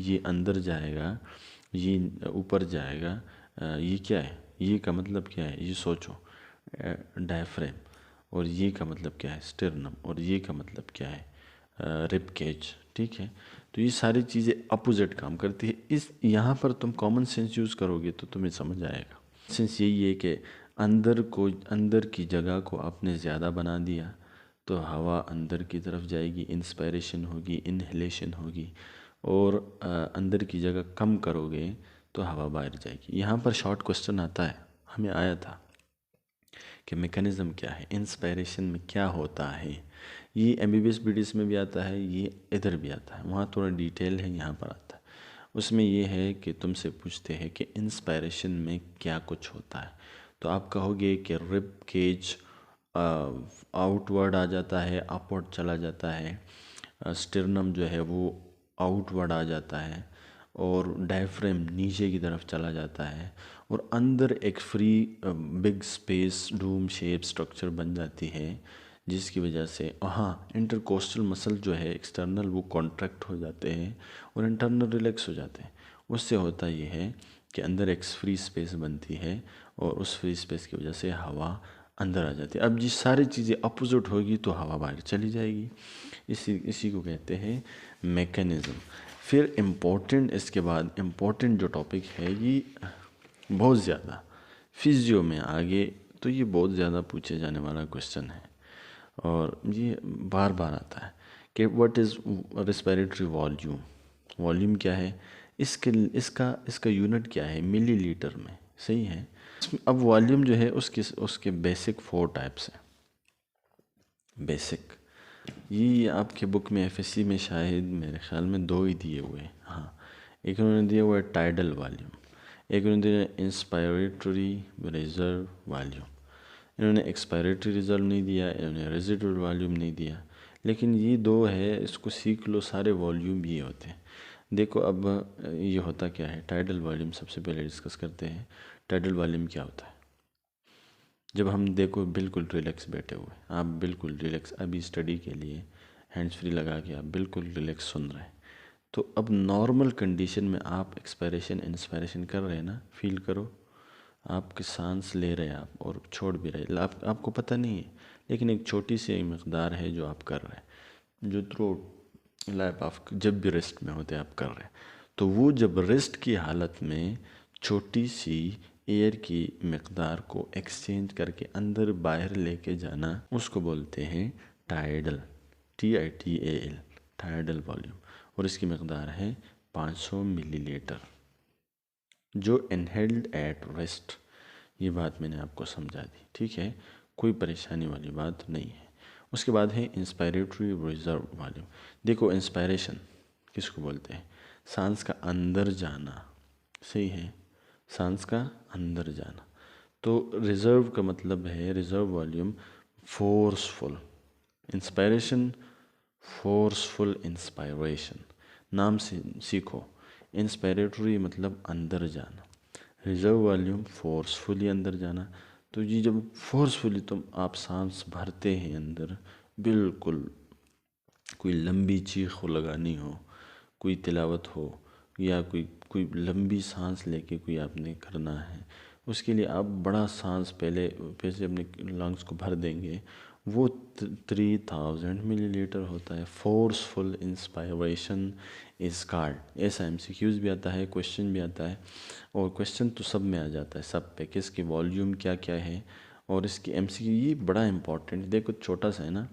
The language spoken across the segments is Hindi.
ये अंदर जाएगा, ये ऊपर जाएगा, ये क्या है, ये का मतलब क्या है, ये सोचो, डायफ्रेम। और ये का मतलब क्या है, स्टर्नम। और ये का मतलब क्या है, रिब केज। ठीक है, तो ये सारी चीज़ें अपोजिट काम करती है। इस यहाँ पर तुम कॉमन सेंस यूज़ करोगे तो तुम्हें समझ आएगा। सेंस यही है कि अंदर की जगह को आपने ज़्यादा बना दिया तो हवा अंदर की तरफ जाएगी, इंस्पायरेशन होगी, इनहेलेशन होगी। और अंदर की जगह कम करोगे तो हवा बाहर जाएगी। यहाँ पर शॉर्ट क्वेश्चन आता है, हमें आया था कि मैकेनिज़्म क्या है, इंस्पायरेशन में क्या होता है। ये MBBS BDS में भी आता है, ये इधर भी आता है, वहाँ थोड़ा डिटेल है, यहाँ पर आता है। उसमें ये है कि तुमसे पूछते हैं कि इंस्पायरेशन में क्या कुछ होता है, तो आप कहोगे कि रिब केज आउटवर्ड आ जाता है, अपवर्ड चला जाता है, स्टर्नम जो है वो आउटवर्ड आ जाता है, और डायफ्रेम नीचे की तरफ चला जाता है, और अंदर एक free big space Doom shape structure बन जाती है, जिसकी वजह से हाँ इंटरकोस्टल मसल जो है एक्सटर्नल वो कॉन्ट्रैक्ट हो जाते हैं और इंटरनल रिलैक्स हो जाते हैं। उससे होता ये है कि अंदर एक फ्री स्पेस बनती है और उस फ्री स्पेस की वजह से हवा अंदर आ जाती है। अब ये सारी चीज़ें अपोजिट होगी तो हवा बाहर चली जाएगी। इसी को कहते हैं मैकेनिज़्म। फिर इम्पोर्टेंट, इसके बाद इम्पोर्टेंट जो टॉपिक है ये बहुत ज़्यादा फिजियो में आगे, तो ये बहुत ज़्यादा पूछे जाने वाला क्वेश्चन है और ये बार बार आता है कि what is respiratory volume. Volume क्या है, इसका यूनिट क्या है, मिलीलीटर में। सही है। अब वॉल्यूम जो है उसके बेसिक 4 टाइप्स हैं। बेसिक ये आपके बुक में FSC में शायद मेरे ख्याल में 2 ही दिए हुए हैं। हाँ, एक उन्होंने दिया हुआ है टाइडल वॉल्यूम, एक उन्होंने दिया इंस्पायरेटरी रिजर्व वॉल्यूम। इन्होंने एक्सपायरेटरी रिजर्व नहीं दिया, इन्होंने रेजिडुअल वॉल्यूम नहीं दिया, लेकिन ये 2 है, इसको सीख लो, सारे वॉल्यूम ये होते हैं। देखो अब ये होता क्या है, टाइडल वॉल्यूम सबसे पहले डिस्कस करते हैं। टाइडल वॉल्यूम क्या होता है, जब हम देखो बिल्कुल रिलैक्स बैठे हुए, आप बिल्कुल रिलैक्स अभी स्टडी के लिए हैंड्स फ्री लगा के आप बिल्कुल रिलैक्स सुन रहे हैं, तो अब नॉर्मल कंडीशन में आप एक्सपायरेशन इंस्पायरेशन कर रहे हैं ना, फील करो, आपके सांस ले रहे हैं आप और छोड़ भी रहे हैं, आपको पता नहीं है, लेकिन एक छोटी सी मकदार है जो आप कर रहे हैं, जो थ्रू लाइफ आप जब भी रेस्ट में होते हैं आप कर रहे हैं। तो वो जब रेस्ट की हालत में छोटी सी एयर की मकदार को एक्सचेंज करके अंदर बाहर लेके जाना, उसको बोलते हैं टाइडल, TIDAL, टाइडल वॉल्यूम। और इसकी मकदार है 500 मिलीलीटर, जो इनहेल्ड एट रेस्ट। ये बात मैंने आपको समझा दी, ठीक है, कोई परेशानी वाली बात नहीं है। उसके बाद है इंस्पायरेटरी रिजर्व वॉल्यूम। देखो इंस्पायरेशन किसको बोलते हैं, सांस का अंदर जाना। सही है, सांस का अंदर जाना। तो रिजर्व का मतलब है, reserve volume forceful inspiration, forceful inspiration. नाम से सीखो, इंस्पायरेटरी मतलब अंदर जाना, रिजर्व वॉल्यूम फोर्सफुली अंदर जाना। तो ये जब फोर्सफुली तुम आप सांस भरते हैं अंदर, बिल्कुल कोई लंबी चीख हो लगानी हो, कोई तिलावत हो, या कोई लंबी सांस लेके कोई आपने करना है, उसके लिए आप बड़ा सांस पहले से अपने लंग्स को भर देंगे। वो 3000 मिलीलीटर होता है। Forceful inspiration is called. ऐसा MCQs भी आता है, क्वेश्चन भी आता है, और क्वेश्चन तो सब में आ जाता है, सब पे कि इसकी वॉल्यूम क्या क्या है और इसकी MCQ। ये बड़ा इंपॉर्टेंट, देखो छोटा सा है ना,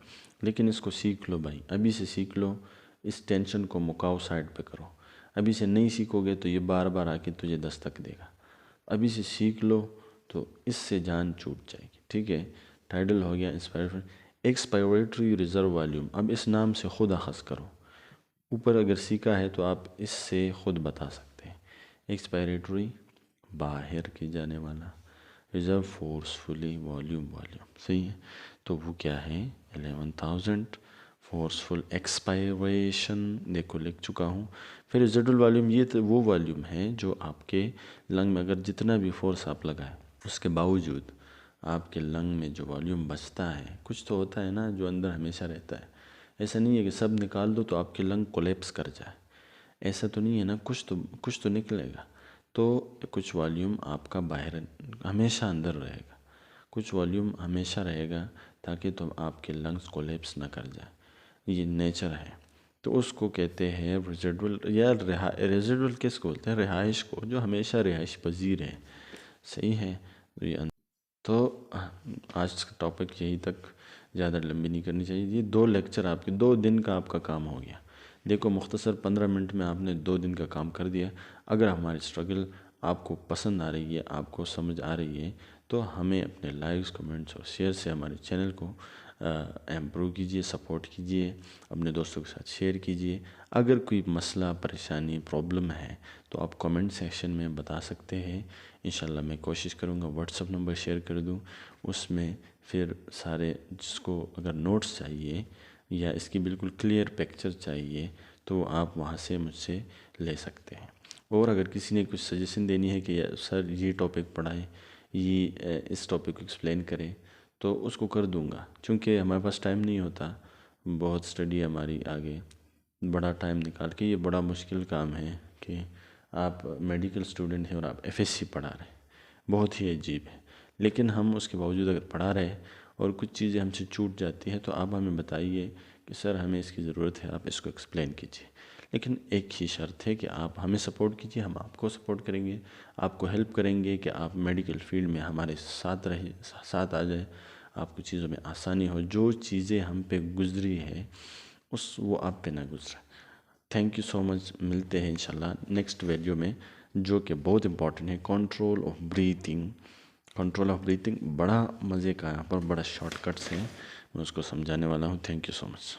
लेकिन इसको सीख लो भाई, अभी से सीख लो, इस टेंशन को मुकाओ, साइड पे करो। अभी से नहीं सीखोगे तो ये बार बार आके तुझे दस्तक देगा। अभी से सीख लो तो इससे जान छूट जाएगी, ठीक है। टाइडल हो गया, इंस्पायरेटरी। एक्सपायरेटरी रिजर्व वॉल्यूम, अब इस नाम से खुद अखज़ करो, ऊपर अगर सीखा है तो आप इससे खुद बता सकते हैं। एक्सपायरेटरी बाहर के जाने वाला, रिजर्व फोर्सफुली वॉल्यूम। सही है, तो वो क्या है 11,000। फोर्सफुल एक्सपायरेशन देखो लिख चुका हूँ। फिर रेजिडुअल वॉल्यूम, ये तो वो वॉल्यूम है जो आपके लंग में अगर जितना भी फोर्स आप लगाए उसके बावजूद आपके लंग में जो वॉल्यूम बचता है, कुछ तो होता है ना जो अंदर हमेशा रहता है। ऐसा नहीं है कि सब निकाल दो तो आपके लंग कोलेप्स कर जाए, ऐसा तो नहीं है ना, कुछ तो निकलेगा। तो कुछ वॉल्यूम आपका बाहर हमेशा अंदर रहेगा, कुछ वॉल्यूम हमेशा रहेगा, ताकि तो आपके लंग्स कोलेप्स ना कर जाए। ये नेचर है। तो उसको कहते हैं रेजिडुअल, या रेजिडुअल किसको बोलते हैं? रिहाइश को, जो हमेशा रिहाइश पजीर है। सही है। तो ये तो आज का टॉपिक यही तक, ज़्यादा लंबी नहीं करनी चाहिए। ये 2 लेक्चर आपके 2 दिन का आपका काम हो गया। देखो, मुख्तसर 15 मिनट में आपने 2 दिन का काम कर दिया। अगर हमारी स्ट्रगल आपको पसंद आ रही है, आपको समझ आ रही है, तो हमें अपने लाइक्स, कमेंट्स और शेयर से हमारे चैनल को इम्प्रूव कीजिए, सपोर्ट कीजिए, अपने दोस्तों के साथ शेयर कीजिए। अगर कोई मसला, परेशानी, प्रॉब्लम है तो आप कमेंट सेक्शन में बता सकते हैं। इंशाल्लाह मैं कोशिश करूँगा व्हाट्सअप नंबर शेयर कर दूँ, उसमें फिर सारे, जिसको अगर नोट्स चाहिए या इसकी बिल्कुल क्लियर पिक्चर चाहिए तो आप वहाँ से मुझसे ले सकते हैं। और अगर किसी ने कुछ सजेशन देनी है कि सर ये टॉपिक पढ़ाएं, ये इस टॉपिक को एक्सप्लेन करें, तो उसको कर दूंगा। क्योंकि हमारे पास टाइम नहीं होता, बहुत स्टडी हमारी आगे, बड़ा टाइम निकाल के, ये बड़ा मुश्किल काम है कि आप मेडिकल स्टूडेंट हैं और आप एफएससी पढ़ा रहे हैं, बहुत ही अजीब है। लेकिन हम उसके बावजूद अगर पढ़ा रहे हैं और कुछ चीज़ें हमसे छूट जाती हैं, तो आप हमें बताइए कि सर हमें इसकी ज़रूरत है, आप इसको एक्सप्लेन कीजिए। लेकिन एक ही शर्त है कि आप हमें सपोर्ट कीजिए, हम आपको सपोर्ट करेंगे, आपको हेल्प करेंगे कि आप मेडिकल फील्ड में हमारे साथ आ जाए, आपको चीज़ों में आसानी हो, जो चीज़ें हम पे गुजरी है वो आप पे ना गुजरे। Thank you so much. मिलते हैं इंशाल्लाह नेक्स्ट वीडियो में, जो कि बहुत इंपॉर्टेंट है, control of breathing. Control of breathing बड़ा मज़े का, यहाँ पर बड़ा शॉर्टकट्स है, मैं उसको समझाने वाला हूँ। Thank you so much.